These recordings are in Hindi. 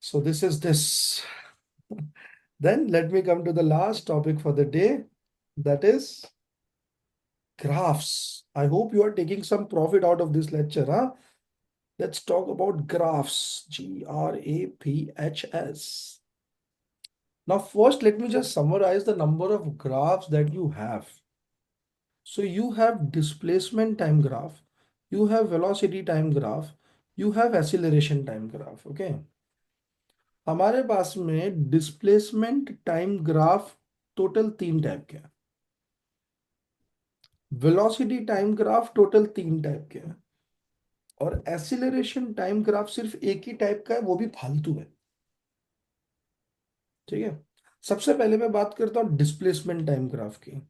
So this is this. Then let me come to the last topic for the day, that is graphs. I hope you are taking some profit out of this lecture, huh? Let's talk about graphs. Graphs. Now, first, let me just summarize the number of graphs that you have. So you have displacement time graph, you have velocity time graph, you have acceleration time graph. Okay. हमारे पास में displacement time graph total 3 type के हैं, velocity time graph total 3 type के हैं, और एक्सीलरेशन टाइम ग्राफ सिर्फ एक ही टाइप का है, वो भी फालतू है। ठीक है। सबसे पहले मैं बात करता हूँ डिस्प्लेसमेंट टाइम ग्राफ की।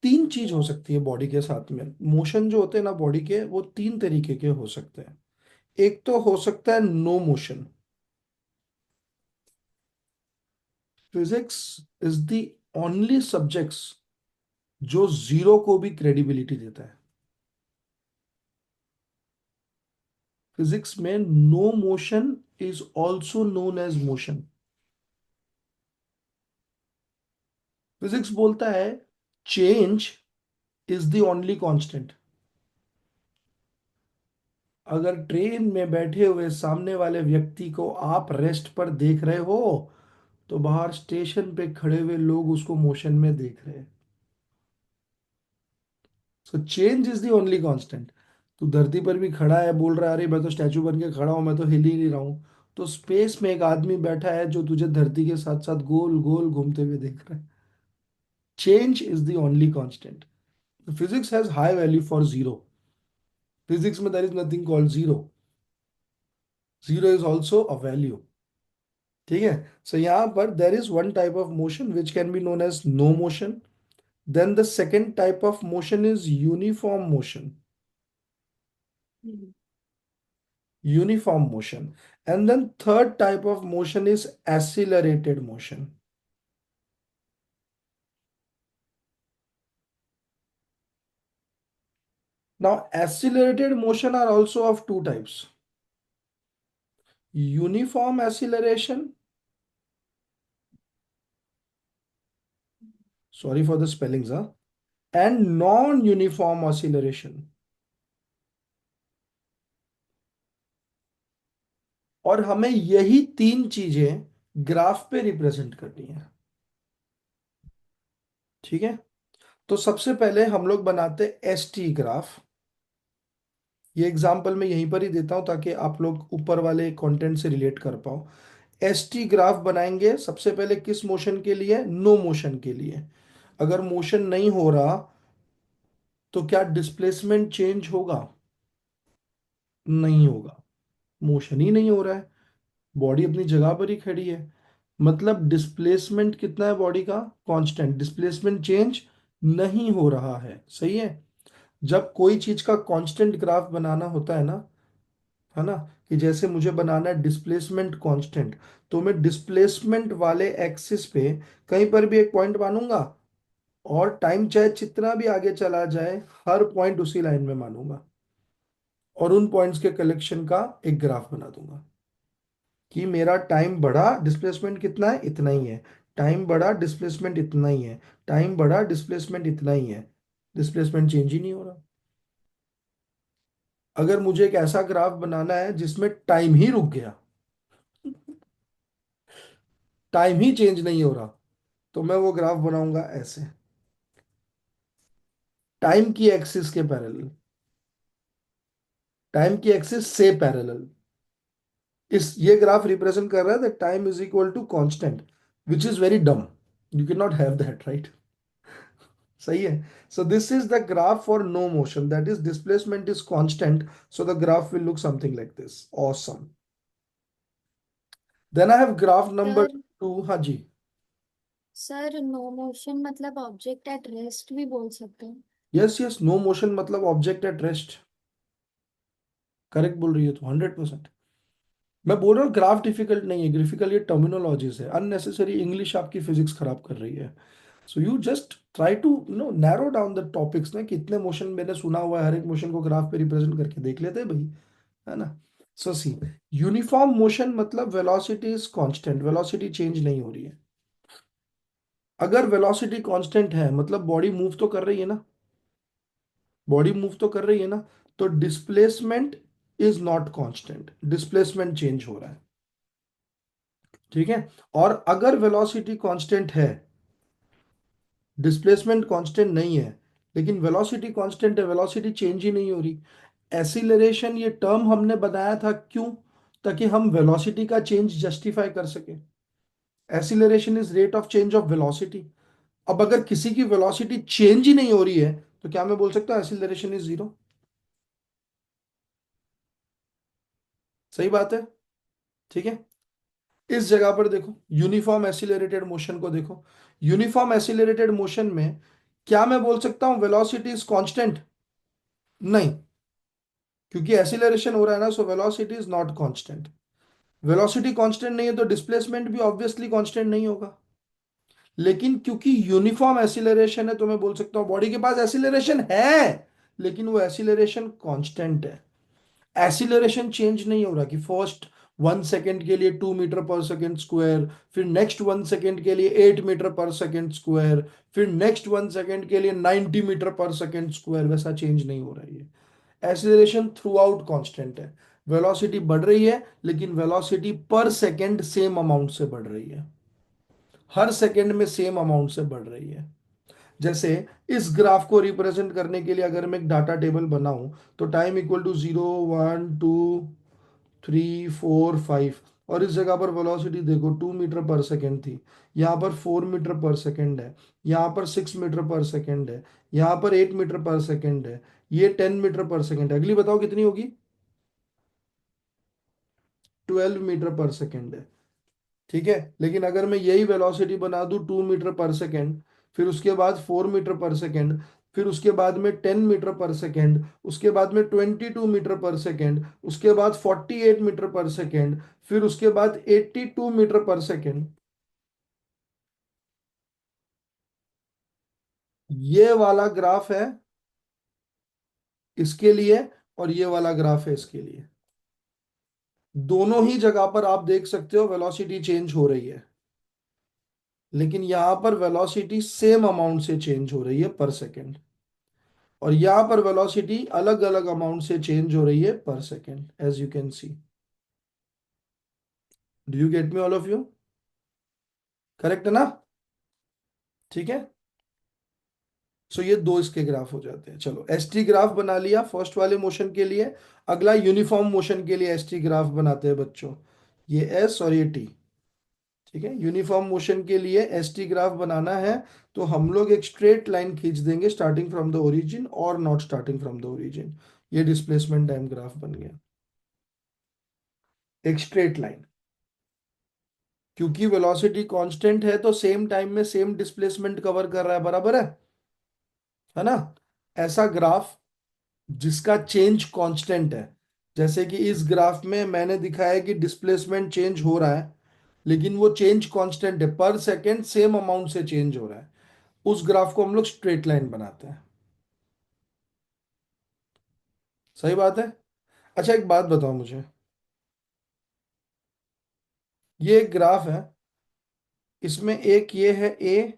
3 चीज हो सकती है बॉडी के साथ में, मोशन जो होते हैं ना बॉडी के, वो 3 तरीके के हो सकते हैं। एक तो हो सकता है no motion. Physics is the only subjects जो जीरो को भी क्रेडिबिलिटी देता है। फिजिक्स में no motion is also known as motion. Physics बोलता है change is the only constant. अगर ट्रेन में बैठे हुए सामने वाले व्यक्ति को आप रेस्ट पर देख रहे हो, तो बाहर स्टेशन पे खड़े हुए लोग उसको मोशन में देख रहे हैं। So change is the only constant. तू धरती पर भी खड़ा है, बोल रहा है अरे मैं तो स्टैचू बन के खड़ा हूं, मैं तो हिल ही नहीं रहा हूं, तो स्पेस में एक आदमी बैठा है जो तुझे धरती के साथ साथ गोल गोल घूमते हुए देख रहा है। Change is the only constant. Physics has high value for zero. Physics में there is nothing called zero. Zero is also a value. ठीक है। सो यहाँ पर there is one type of motion which can be known as no motion. Then the second type of motion is uniform motion. Uniform motion. And then third type of motion is accelerated motion. Now, accelerated motion are also of 2 types. Uniform acceleration, sorry for the spellings, huh? And non-uniform acceleration. और हमें यही 3 चीजें ग्राफ पे रिप्रेजेंट करनी है। ठीक है। तो सबसे पहले हम लोग बनाते एस टी ग्राफ। ये एग्जाम्पल मैं यहीं पर ही देता हूं ताकि आप लोग ऊपर वाले कंटेंट से रिलेट कर पाओ। एस टी ग्राफ बनाएंगे सबसे पहले किस मोशन के लिए? नो मोशन के लिए। अगर मोशन नहीं हो रहा तो क्या डिस्प्लेसमेंट चेंज होगा? नहीं होगा। मोशन ही नहीं हो रहा है, बॉडी अपनी जगह पर ही खड़ी है, मतलब डिस्प्लेसमेंट कितना है बॉडी का? कांस्टेंट। डिस्प्लेसमेंट चेंज नहीं हो रहा है। सही है। जब कोई चीज का कांस्टेंट ग्राफ बनाना होता है ना, कि जैसे मुझे बनाना है डिस्प्लेसमेंट कांस्टेंट, तो मैं डिस्प्लेसमेंट वाले एक्सिस पे कहीं पर भी एक पॉइंट मानूंगा, और टाइम चाहे जितना भी आगे चला जाए हर पॉइंट उसी लाइन में मानूंगा, और उन पॉइंट्स के कलेक्शन का एक ग्राफ बना दूंगा कि मेरा टाइम बढ़ा, डिस्प्लेसमेंट कितना है? इतना ही है। टाइम बढ़ा, डिस्प्लेसमेंट इतना ही है। टाइम बढ़ा, डिस्प्लेसमेंट इतना ही है। डिस्प्लेसमेंट चेंज ही नहीं हो रहा। अगर मुझे एक ऐसा ग्राफ बनाना है जिसमें टाइम ही रुक गया, टाइम ही चेंज नहीं हो रहा, तो मैं वो ग्राफ बनाऊंगा ऐसे, टाइम की एक्सिस के पैरेलल, टाइम की एक्सिस से पैरेलल। इस ये ग्राफ रिप्रेजेंट कर रहा है that time is equal to constant, which is very dumb. You can not have that, right? सही है। So this is the graph for no motion, that is displacement is constant, so the graph will look something like this. Awesome. Then I have graph number sir 2। हाँ जी। सर नो मोशन मतलब ऑब्जेक्ट एट रेस्ट भी बोल सकते हैं। यस यस, नो मोशन मतलब ऑब्जेक्ट एट रेस्ट। करेक्ट बोल रही है तो 100%। मैं बोल रहा हूँ ग्राफ डिफिकल्ट नहीं है, डिफिकल्ट ये टर्मिनोलॉजीज है, अननेसेसरी इंग्लिश आपकी फिजिक्स खराब कर रही है। So you just try to narrow down the topics ना, कि इतने मोशन मैंने सुना हुआ है, हर एक मोशन को ग्राफ पे रिप्रेजेंट करके देख लेते हैं भाई, है ना। सो सी, यूनिफॉर्म मोशन मतलब velocity is constant, velocity change नहीं हो रही है। अगर वेलोसिटी कांस्टेंट है मतलब बॉडी मूव तो कर रही है ना, बॉडी मूव तो कर रही है ना, तो displacement is not constant, displacement change हो रहा है। ठीक है। और अगर वेलोसिटी कांस्टेंट है, डिस्प्लेसमेंट कांस्टेंट नहीं है, लेकिन वेलोसिटी कांस्टेंट है, वेलोसिटी चेंज ही नहीं हो रही। एसिलरेशन ये टर्म हमने बनाया था क्यों? ताकि हम वेलोसिटी का चेंज जस्टिफाई कर सके। Acceleration is rate of change of velocity. अब अगर किसी की वेलोसिटी चेंज ही नहीं हो रही है, तो क्या मैं बोल सकता हूं एसिलरेशन इज जीरो? सही बात है। ठीक है। इस जगह पर देखो, यूनिफॉर्म एसिलरेटेड मोशन को देखो। यूनिफॉर्म एसिलरेटेड मोशन में क्या मैं बोल सकता हूं वेलोसिटी इज कांस्टेंट? नहीं, क्योंकि एसिलरेशन हो रहा है ना, so velocity is not constant. Velocity constant नहीं है तो डिस्प्लेसमेंट भी ऑब्वियसली कांस्टेंट नहीं होगा। लेकिन क्योंकि यूनिफॉर्म एसिलरेशन है, तो मैं बोल सकता हूं बॉडी के पास एसिलरेशन है, लेकिन वो एसिलरेशन कांस्टेंट है। एसिलरेशन चेंज नहीं हो रहा कि फर्स्ट 1 सेकेंड के लिए 2 मीटर पर सेकेंड स्क्वायर, फिर नेक्स्ट 1 सेकेंड के लिए 8 मीटर पर सेकेंड स्क्वायर, फिर नेक्स्ट 1 सेकेंड के लिए 90 मीटर पर सेकेंड स्क्वायर, वैसा चेंज नहीं हो रहा है। एसिलरेशन थ्रू आउट कॉन्स्टेंट है। वेलोसिटी बढ़ रही है, लेकिन वेलोसिटी पर सेकेंड सेम अमाउंट से बढ़ रही है, हर सेकेंड में सेम अमाउंट से बढ़ रही है। जैसे इस ग्राफ को रिप्रेजेंट करने के लिए अगर मैं एक डाटा टेबल बनाऊं, तो टाइम इक्वल टू 0, 1, 2, 3, 4, 5, और इस जगह पर वेलोसिटी देखो 2 मीटर पर सेकेंड थी, यहाँ पर 4 मीटर पर सेकेंड है, यहाँ पर 6 मीटर पर सेकेंड है, यहाँ पर 8 मीटर पर सेकेंड है, ये 10 मीटर पर सेकेंड है। अगली बताओ कितनी होगी? 12 मीटर पर सेकेंड है। ठीक है। लेकिन अगर मैं यही वेलोसिटी बना दूं 2 मीटर पर सेकेंड, फिर उसके बाद 4 मीटर पर सेकेंड, फिर उसके बाद में 10 मीटर पर सेकेंड, उसके बाद में 22 मीटर पर सेकेंड, उसके बाद 48 मीटर पर सेकेंड, फिर उसके बाद 82 मीटर पर सेकेंड, ये वाला ग्राफ है इसके लिए, और ये वाला ग्राफ है इसके लिए। दोनों ही जगह पर आप देख सकते हो वेलोसिटी चेंज हो रही है, लेकिन यहां पर वेलोसिटी सेम अमाउंट से चेंज हो रही है पर सेकेंड, और यहां पर वेलोसिटी अलग अलग अमाउंट से चेंज हो रही है पर second, as you can see. Do you get me all of you? Correct है ना? ठीक है। सो ये दो इसके ग्राफ हो जाते हैं। चलो एस टी ग्राफ बना लिया फर्स्ट वाले मोशन के लिए। अगला यूनिफॉर्म मोशन के लिए एस टी ग्राफ बनाते हैं बच्चों। ये एस और ये टी। ठीक है। यूनिफॉर्म मोशन के लिए एस टी ग्राफ बनाना है, तो हम लोग एक स्ट्रेट लाइन खींच देंगे स्टार्टिंग फ्रॉम द ओरिजिन और not starting from the origin. ये डिस्प्लेसमेंट टाइम ग्राफ बन गया, एक स्ट्रेट लाइन। क्योंकि वेलोसिटी कांस्टेंट है तो सेम टाइम में सेम डिस्प्लेसमेंट कवर कर रहा है, बराबर है ना? ऐसा ग्राफ जिसका चेंज कांस्टेंट है, जैसे कि इस ग्राफ में मैंने दिखाया कि डिस्प्लेसमेंट चेंज हो रहा है, लेकिन वो चेंज कांस्टेंट है, पर सेकेंड सेम अमाउंट से चेंज हो रहा है, उस ग्राफ को हम लोग स्ट्रेट लाइन बनाते हैं। सही बात है। अच्छा एक बात बताओ मुझे, ये एक ग्राफ है, इसमें एक ये है ए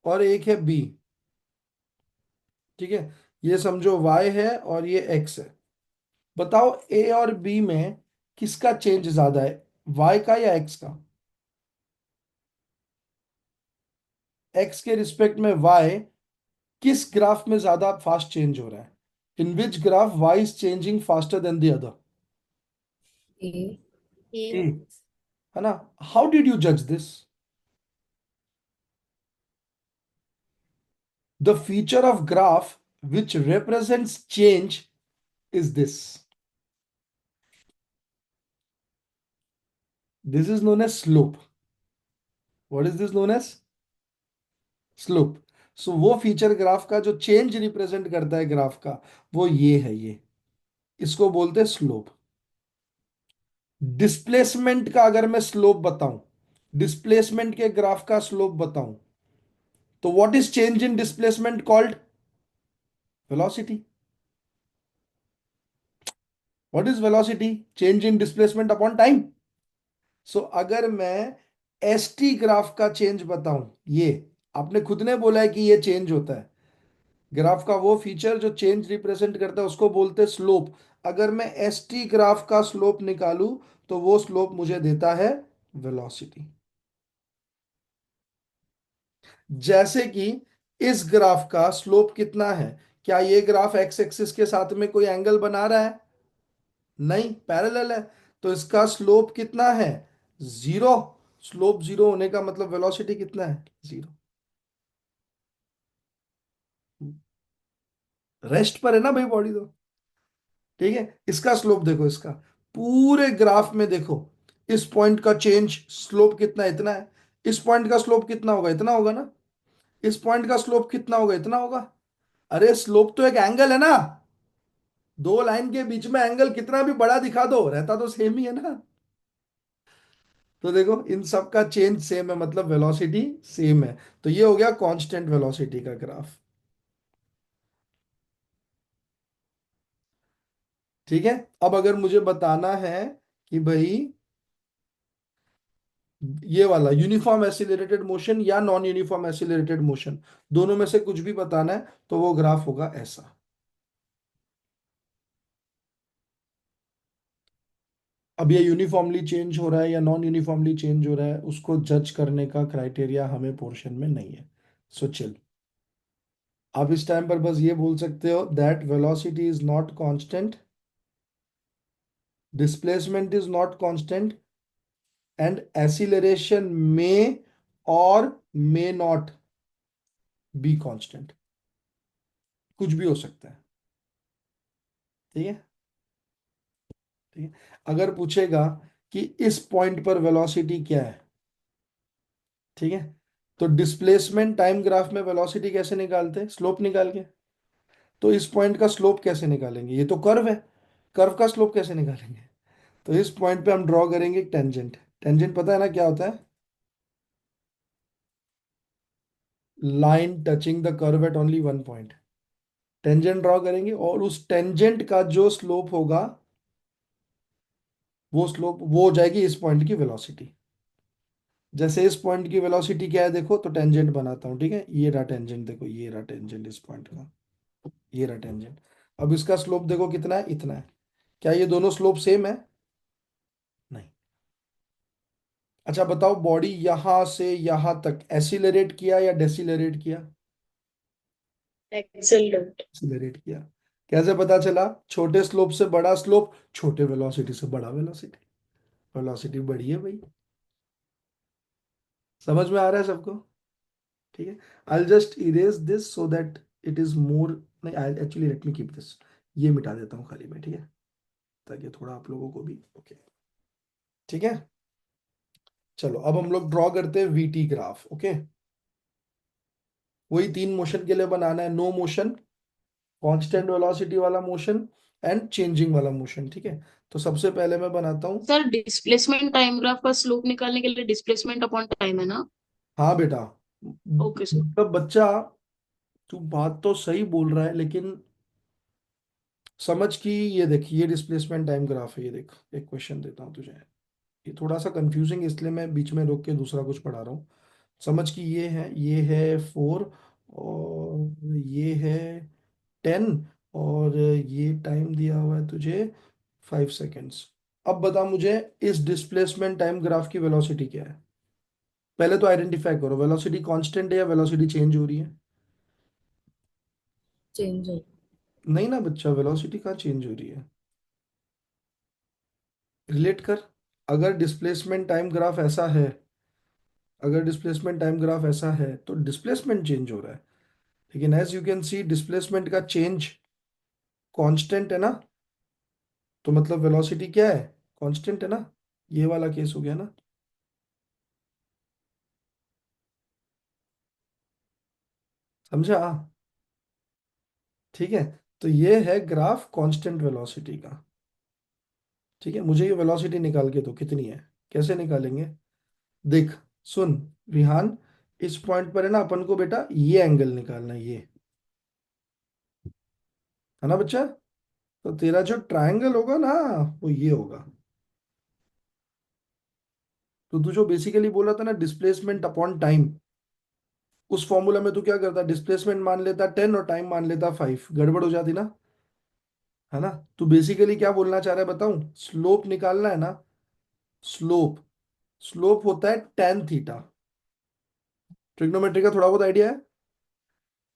और एक है बी। ठीक है। ये समझो वाई है और ये एक्स है। बताओ ए और बी में किसका चेंज ज्यादा है, वाई का या एक्स का? एक्स के रिस्पेक्ट में वाई किस ग्राफ में ज्यादा फास्ट चेंज हो रहा है? In which graph Y is changing faster than the other? A. A. A, है ना? हाउ डिड यू जज this? The feature of graph which represents change is this. This is known as slope. What is this known as? Slope. So वो फीचर ग्राफ का जो चेंज रिप्रेजेंट करता है ग्राफ का, वो ये है, ये इसको बोलते हैं स्लोप। डिस्प्लेसमेंट का अगर मैं स्लोप बताऊं, डिस्प्लेसमेंट के ग्राफ का स्लोप बताऊं, तो what is change in displacement called? Velocity. What is velocity? Change in displacement upon time. So अगर मैं एस टी ग्राफ का चेंज बताऊं, ये आपने खुद ने बोला है कि ये चेंज होता है, ग्राफ का वो फीचर जो चेंज रिप्रेजेंट करता है उसको बोलते हैं स्लोप। अगर मैं एस टी ग्राफ का स्लोप निकालूं तो वो स्लोप मुझे देता है वेलोसिटी। जैसे कि इस ग्राफ का स्लोप कितना है? क्या ये ग्राफ एक्स एक्सिस के साथ में कोई एंगल बना रहा है? नहीं, पैरेलल है। तो इसका स्लोप कितना है? जीरो। स्लोप जीरो होने का मतलब वेलोसिटी कितना है? जीरो। रेस्ट पर है ना भाई बॉडी तो। ठीक है, इसका स्लोप देखो, इसका पूरे ग्राफ में देखो, इस पॉइंट का चेंज स्लोप कितना है? इतना है। इस पॉइंट का स्लोप कितना होगा? इतना होगा ना। इस पॉइंट का स्लोप कितना होगा? इतना होगा। अरे स्लोप तो एक एंगल है ना, दो लाइन के बीच में एंगल कितना भी बड़ा दिखा दो, रहता तो सेम ही है ना। तो देखो इन सब का चेंज सेम है, मतलब वेलोसिटी सेम है। तो ये हो गया कांस्टेंट वेलोसिटी का ग्राफ। ठीक है, अब अगर मुझे बताना है कि भाई ये वाला यूनिफॉर्म एसिलरेटेड मोशन या नॉन यूनिफॉर्म एसिलरेटेड मोशन, दोनों में से कुछ भी बताना है, तो वो ग्राफ होगा ऐसा। अब ये यूनिफॉर्मली चेंज हो रहा है या नॉन यूनिफॉर्मली चेंज हो रहा है, उसको जज करने का क्राइटेरिया हमें पोर्शन में नहीं है। So chill. आप इस टाइम पर बस ये बोल सकते हो that velocity is not constant, displacement is not constant, and acceleration में और मे नॉट बी कांस्टेंट। कुछ भी हो सकता है। ठीक है। ठीक है, अगर पूछेगा कि इस पॉइंट पर वेलोसिटी क्या है, ठीक है, तो डिस्प्लेसमेंट टाइम ग्राफ में वेलोसिटी कैसे निकालते हैं? स्लोप निकाल के। तो इस पॉइंट का स्लोप कैसे निकालेंगे? ये तो कर्व है, कर्व का स्लोप कैसे निकालेंगे? तो इस पॉइंट पे हम ड्रॉ करेंगे टेंजेंट। टेंजेंट पता है ना क्या होता है? Line touching the curve at only one point. Tangent draw करेंगे और उस टेंजेंट का जो स्लोप होगा, वो स्लोप वो हो जाएगी इस पॉइंट की वेलोसिटी। जैसे इस पॉइंट की वेलोसिटी क्या है देखो, तो टेंजेंट बनाता हूँ। ठीक है, ये रहा टेंजेंट, देखो ये रहा टेंजेंट इस पॉइंट का, ये रहा टेंजेंट। अब इसका स्लोप देखो कितना है? इतना है। क्या ये दोनों स्लोप सेम है? नहीं। अच्छा बताओ, बॉडी यहां से यहां तक एसिलरेट किया या डेसिलरेट किया? एक्सेलरेट। एक्सिलरेट किया। कैसे पता चला? छोटे स्लोप से बड़ा स्लोप, छोटे वेलोसिटी से बड़ा वेलोसिटी। वेलोसिटी बड़ी है भाई। समझ में आ रहा है सबको? ठीक है, I just erase this so that it is more, नहीं I actually let me keep this, ये मिटा देता हूँ खाली मैं। ठीक है, ताकि थोड़ा आप लोगों को भी ओके। ठीक है, चलो अब हम लोग ड्रॉ करते हैं वीटी ग्राफ। ओके, वही तीन मोशन के लिए बनाना है, नो मोशन, कांस्टेंट वेलोसिटी वाला मोशन, एंड चेंजिंग वाला मोशन। ठीक है, तो सबसे पहले मैं बनाता हूँ। सर डिस्प्लेसमेंट टाइम ग्राफ का स्लोप निकालने के लिए डिस्प्लेसमेंट अपॉन टाइम है ना? हाँ बेटा, ओके सर। मतलब बच्चा, तू बात तो सही बोल रहा है, लेकिन समझ कि ये देख, ये डिस्प्लेसमेंट टाइम ग्राफ है। ये देख, एक क्वेश्चन देता हूँ तुझे, ये थोड़ा सा कंफ्यूजिंग इसलिए मैं बीच में रोक के दूसरा कुछ पढ़ा रहा हूँ। समझ कि ये है 4, और ये है 10, और ये टाइम दिया हुआ है तुझे 5 सेकेंड्स। अब बता मुझे इस डिस्प्लेसमेंट टाइम ग्राफ की वेलोसिटी क्या है? पहले तो आइडेंटिफाई करो, वेलोसिटी कांस्टेंट है या वेलोसिटी चेंज हो रही है? चेंज हो। नहीं ना बच्चा, वेलोसिटी कहाँ चेंज हो रही है? रिलेट कर। अगर डिस्प्लेसमेंट टाइम ग्राफ ऐसा है, अगर डिस्प्लेसमेंट टाइम ग्राफ ऐसा है तो डिस्प्लेसमेंट चेंज हो रहा है, लेकिन as you can see displacement का चेंज कांस्टेंट है ना, तो मतलब वेलोसिटी क्या है? कांस्टेंट है ना। ये वाला केस हो गया ना। समझा? ठीक है, तो ये है ग्राफ कांस्टेंट वेलोसिटी का। ठीक है, मुझे ये वेलोसिटी निकाल के दो कितनी है। कैसे निकालेंगे? देख, सुन विहान, इस पॉइंट पर है ना अपन को बेटा ये एंगल निकालना है, ये है ना बच्चा। तो तेरा जो ट्रायंगल होगा ना, वो ये होगा। तो तू जो बेसिकली बोला था ना, डिस्प्लेसमेंट अपॉन टाइम, उस फॉर्मूला में तू क्या करता, डिस्प्लेसमेंट मान लेता 10 और टाइम मान लेता 5, गड़बड़ हो जाती ना, है ना। तू बेसिकली क्या बोलना चाह रहा है बताऊं, स्लोप निकालना है ना, स्लोप, स्लोप होता है tan थीटा। ट्रिग्नोमेट्री का थोड़ा बहुत आइडिया है,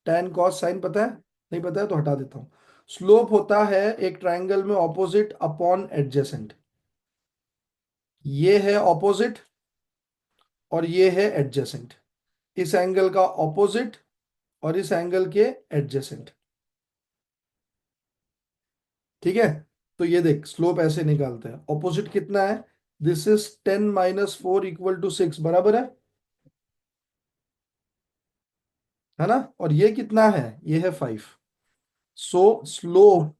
tan cos sin पता है, नहीं पता है तो हटा देता हूँ। स्लोप होता है एक ट्रायंगल में ऑपोजिट अपॉन एडजेसेंट, ये है ऑपोजिट और ये है एडजेसेंट, इस एंगल का ऑपोजिट और इस एंगल के एडजेसेंट, ठीक है। तो ये देख स्लोप ऐसे निकालते हैं, ऑपोजिट कितना है, दिस इज 10 - 4 इक्वल टू 6, बराबर है ना। और ये कितना है, ये है 5। So slope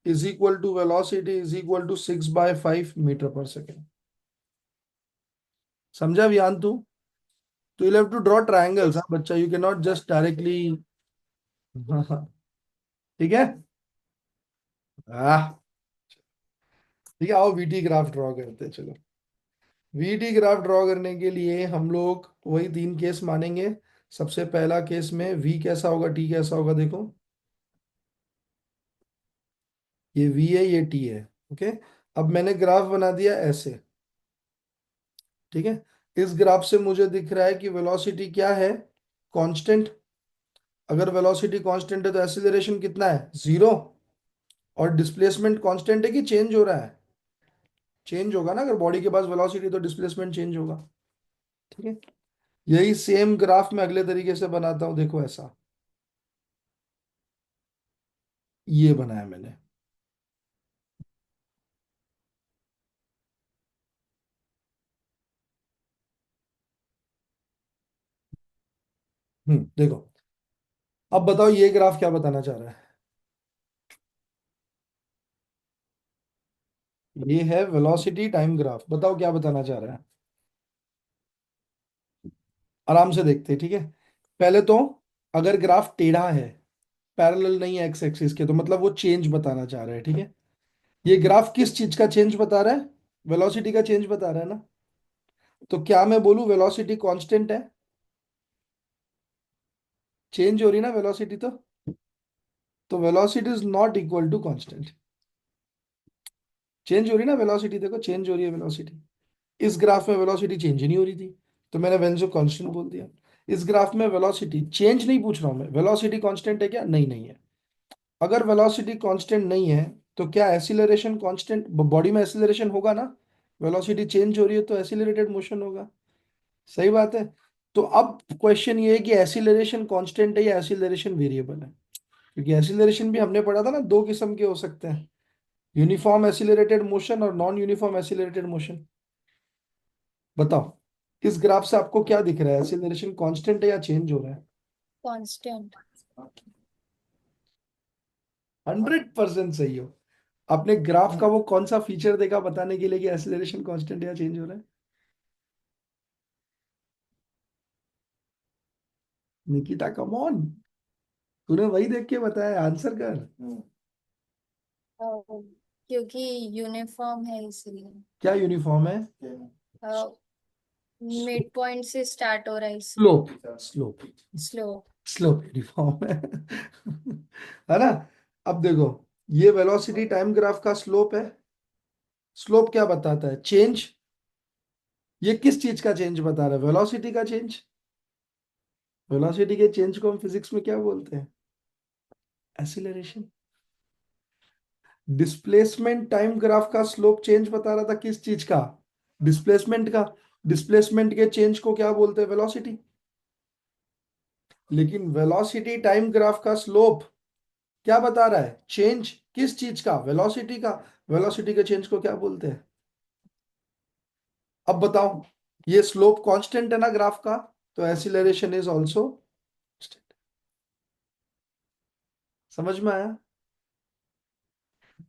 is equal to velocity is equal to 6/5 metre per second. समझा वियान तू। तो you have to draw triangles, हाँ बच्चा, you can not just directly. हाँ हाँ, ठीक है। हाँ, ठीक है, आओ वीटी ग्राफ ड्रॉ करते हैं, चलो। वीटी ग्राफ ड्रॉ करने के लिए हम लोग वही 3 केस मानेंगे। सबसे पहला केस में वी कैसा होगा, टी कैसा होगा, देखो ये वी है, ये टी है, ओके। अब मैंने ग्राफ बना दिया ऐसे, ठीक है। इस ग्राफ से मुझे दिख रहा है कि वेलोसिटी क्या है, कांस्टेंट। अगर वेलोसिटी कांस्टेंट है तो एक्सीलरेशन कितना है, 0। और डिस्प्लेसमेंट कांस्टेंट है कि चेंज हो रहा है, चेंज होगा ना, अगर बॉडी के पास वेलोसिटी तो डिस्प्लेसमेंट चेंज होगा, ठीक है। यही सेम ग्राफ मैं अगले तरीके से बनाता हूं, देखो ऐसा, ये बनाया मैंने। देखो, अब बताओ ये ग्राफ क्या बताना चाह रहा है, ये है वेलोसिटी टाइम ग्राफ, बताओ क्या बताना चाह रहा है। आराम से देखते हैं, ठीक है। पहले तो अगर ग्राफ टेढ़ा है, पैरेलल नहीं है एक्स एक्सिस के, तो मतलब वो चेंज बताना चाह रहा है, ठीक है। ये ग्राफ किस चीज का चेंज बता रहा है, वेलोसिटी का चेंज बता रहा है ना। तो क्या मैं बोलूं वेलोसिटी कांस्टेंट है, चेंज हो रही ना वेलोसिटी, तो velocity is not equal to constant. Change हो रही ना वेलोसिटी, देखो चेंज हो रही है वेलोसिटी। इस ग्राफ में वेलोसिटी चेंज ही नहीं हो रही थी, तो मैंने वेंजो कांस्टेंट बोल दिया। इस ग्राफ में वेलोसिटी चेंज नहीं पूछ रहा हूं मैं, वेलोसिटी कांस्टेंट है क्या, नहीं नहीं है। अगर वेलोसिटी कांस्टेंट नहीं है तो क्या एसिलरेशन कांस्टेंट, बॉडी में एसिलरेशन होगा ना, वेलोसिटी चेंज हो रही है तो एसिलरेटेड मोशन होगा, सही बात है। तो अब क्वेश्चन ये है कि एसिलरेशन कांस्टेंट है या एसिलरेशन वेरिएबल है, क्योंकि एसिलरेशन भी हमने पढ़ा था ना, 2 किस्म के हो सकते हैं, यूनिफॉर्म एसिलरेटेड मोशन और नॉन यूनिफॉर्म एसिलरेटेड मोशन। बताओ इस ग्राफ से आपको क्या दिख रहा है, एसिलरेशन कांस्टेंट है या चेंज हो रहा है। कांस्टेंट। 100% सही हो। आपने ग्राफ का वो कौन सा फीचर देखा बताने के लिए कि एसिलरेशन कांस्टेंट या चेंज हो रहा है। निकिता कम ऑन, तूने वही देख के बताया, आंसर कर। क्योंकि यूनिफॉर्म है इसलिए। क्या यूनिफॉर्म है, मिड पॉइंट से स्टार्ट हो रहा है इसलिए। Slope, slope, slow. Slope uniform है है ना। अब देखो, ये वेलोसिटी टाइम ग्राफ का स्लोप है, स्लोप क्या बताता है, चेंज। ये किस चीज का चेंज बता रहा है, वेलोसिटी का चेंज। वेलोसिटी के चेंज को हम फिजिक्स में क्या बोलते हैं, एक्सीलरेशन। डिस्प्लेसमेंट टाइम ग्राफ का स्लोप चेंज बता रहा था किस चीज का, डिस्प्लेसमेंट का। डिस्प्लेसमेंट के चेंज को क्या बोलते हैं, वेलोसिटी। लेकिन वेलोसिटी टाइम ग्राफ का स्लोप क्या बता रहा है, चेंज किस चीज का, वेलोसिटी का। वेलोसिटी के चेंज को क्या बोलते हैं। अब बताओ, ये स्लोप कांस्टेंट है ना ग्राफ का, तो एक्सीलरेशन इज आल्सो। समझ में आया।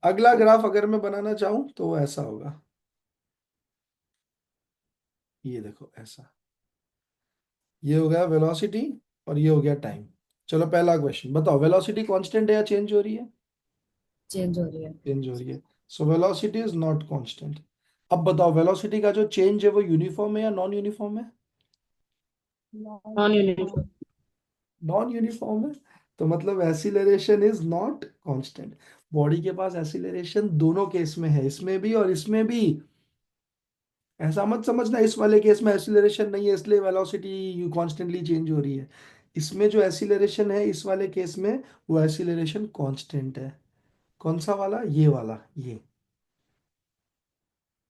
अगला ग्राफ अगर मैं बनाना चाहूं तो वो ऐसा होगा, ये देखो ऐसा, ये हो गया वेलोसिटी और ये हो गया टाइम। चलो पहला क्वेश्चन बताओ, वेलोसिटी कांस्टेंट है या चेंज हो रही है। चेंज हो रही है। चेंज हो रही है। So velocity is not constant. अब बताओ वेलोसिटी का जो चेंज है वो यूनिफॉर्म है या नॉन यूनिफॉर्म है? Non uniform. नॉन यूनिफॉर्म है। तो मतलब acceleration is not constant. Body के पास एसिलरेशन दोनों केस में है, इसमें भी और इसमें भी। ऐसा मत समझना इस वाले केस में एसिलरेशन नहीं है इसलिए वेलोसिटी कॉन्स्टेंटली चेंज हो रही है। इसमें जो एसिलरेशन है इस वाले केस में, वो एसिलरेशन कांस्टेंट है। कौन सा वाला? ये वाला, ये।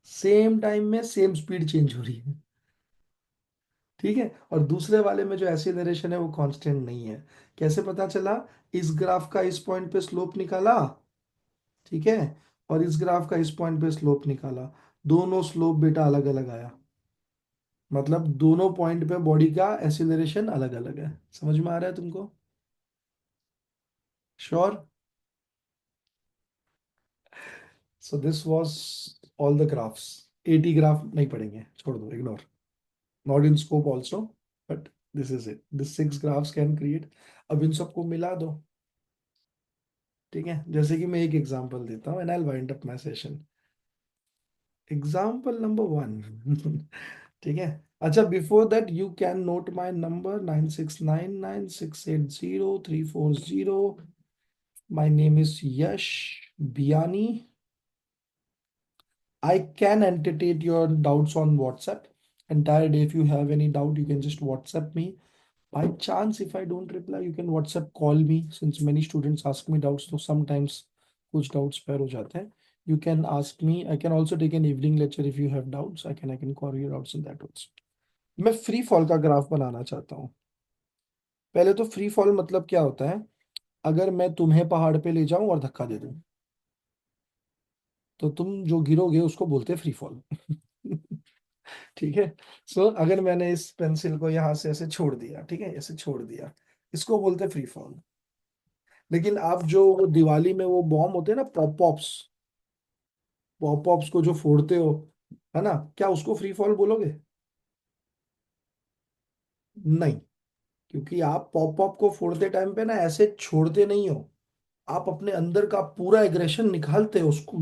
सेम टाइम में सेम स्पीड चेंज हो रही है। ठीक है। और दूसरे वाले में जो एसिलरेशन है वो कांस्टेंट नहीं है। कैसे पता चला? इस ग्राफ का इस पॉइंट पे स्लोप निकाला, ठीक है, और इस ग्राफ का इस पॉइंट पे स्लोप निकाला। दोनों स्लोप बेटा अलग अलग आया। मतलब दोनों पॉइंट पे बॉडी का एसिलरेशन अलग अलग है। समझ में आ रहा है तुमको? Sure? So this was all the graphs. 80 graph नहीं पढ़ेंगे, छोड़ दो, ignore. Not in scope also, but this is it, this 6 graphs can create. अब इन सबको मिला दो। ठीक है, जैसे कि मैं एक एग्जांपल देता हूँ and I will wind up my session. Example number 1। ठीक है। अच्छा, before that you can note my number 9699680340। My name is Yash Biani. I can entertain your doubts on WhatsApp. Entire day, if you have any doubt, you can just WhatsApp me. By chance, if I don't reply, you can WhatsApp call me. Since many students ask me doubts, so sometimes कुछ doubts pair हो जाते हैं. You can ask me. I can also take an evening lecture if you have doubts. I can call your doubts in that also. मैं फ्री फॉल का ग्राफ बनाना चाहता हूँ। पहले तो फ्री फॉल मतलब क्या होता है? अगर मैं तुम्हें पहाड़ पे ले जाऊं और धक्का दे दूं तो तुम जो गिरोगे उसको बोलते हैं फ्री फॉल। ठीक है। सो अगर मैंने इस पेंसिल को यहां से ऐसे छोड़ दिया, ठीक है, ऐसे छोड़ दिया, इसको बोलते हैं फ्री फॉल। लेकिन आप जो वो दिवाली में वो बॉम्ब होते हैं ना, पॉप पॉप्स, पॉप पॉप्स को जो फोड़ते हो, है ना, क्या उसको फ्री फॉल बोलोगे? नहीं। क्योंकि आप पॉप पॉप को फोड़ते टाइम पे ना ऐसे छोड़ते नहीं हो, आप अपने अंदर का पूरा एग्रेशन निकालते हो उसको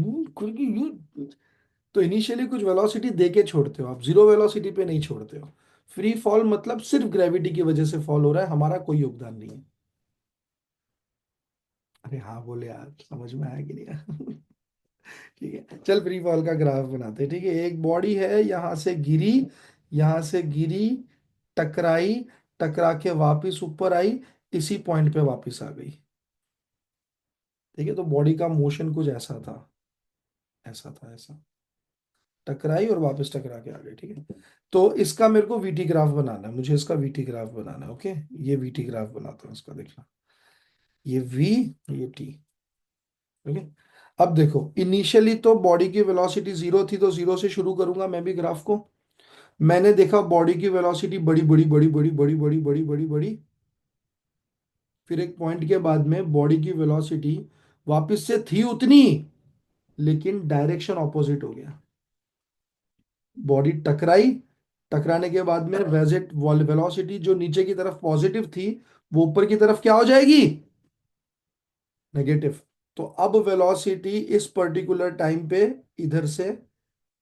तो इनिशियली कुछ वेलोसिटी दे के छोड़ते हो, आप जीरो वेलोसिटी पे नहीं छोड़ते हो। फ्री फॉल मतलब सिर्फ ग्रेविटी की वजह से फॉल हो रहा है, हमारा कोई योगदान नहीं है। अरे हाँ बोले यार, समझ में आया कि नहीं आया? ठीक है, चल फ्री फॉल का ग्राफ बनाते हैं। ठीक है, एक बॉडी है, यहां से गिरी, यहां से गिरी, टकराई, टकरा के वापस ऊपर आई, इसी पॉइंट पे वापस आ गई। ठीक है, तो बॉडी का मोशन कुछ ऐसा था, ऐसा था, ऐसा टकराई और वापस टकरा के आ गई। ठीक है, तो इसका मेरे को वीटी ग्राफ बनाना है, मुझे इसका वीटी ग्राफ बनाना है। ओके, ये वीटी ग्राफ बनाता हूँ इसका, देखना, ये वी, ये टी। ओके, अब देखो, इनिशियली तो बॉडी की वेलोसिटी जीरो थी, तो जीरो से शुरू करूंगा मैं भी ग्राफ को। मैंने देखा बॉडी की वेलोसिटी बड़ी बड़ी बड़ी बड़ी बड़ी बड़ी बड़ी बड़ी बड़ी, फिर एक पॉइंट के बाद में बॉडी की वेलोसिटी वापस से थी उतनी, लेकिन डायरेक्शन ऑपोजिट हो गया। बॉडी टकराई, टकराने के बाद में वेजेट वेलोसिटी जो नीचे की तरफ पॉजिटिव थी, वो ऊपर की तरफ क्या हो जाएगी? नेगेटिव। तो अब वेलोसिटी इस पर्टिकुलर टाइम पे इधर से,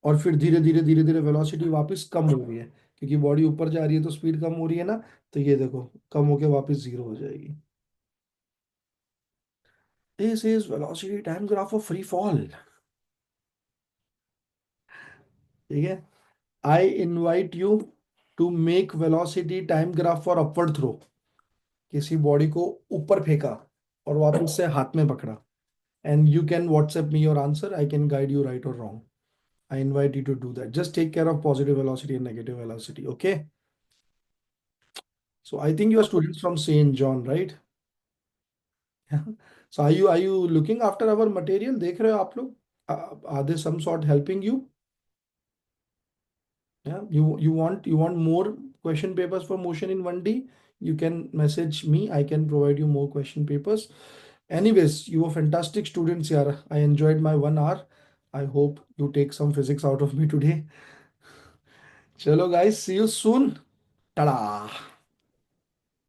और फिर धीरे धीरे धीरे धीरे वेलोसिटी वापस कम हो रही है, क्योंकि बॉडी ऊपर जा रही है तो स्पीड कम हो रही है ना। तो ये देखो, कम होके वापस जीरो हो जाएगी। This is velocity time graph of free fall. ठीक है, I invite you to make velocity time graph for upward throw. किसी बॉडी को ऊपर फेंका और वापस से हाथ में पकड़ा, and you can WhatsApp me your answer, I can guide you right और wrong. I invite you to do that. Just take care of positive velocity and negative velocity. Okay. So I think you are students from St. John, right? So are you looking after our material? देख रहे हो आप लोग? Are they some sort helping you? Yeah. You want more question papers for motion in 1D? You can message me. I can provide you more question papers. Anyways, you were fantastic students here. I enjoyed my 1 hour. I hope you take some physics out of me today. Chalo guys, see you soon. Tada!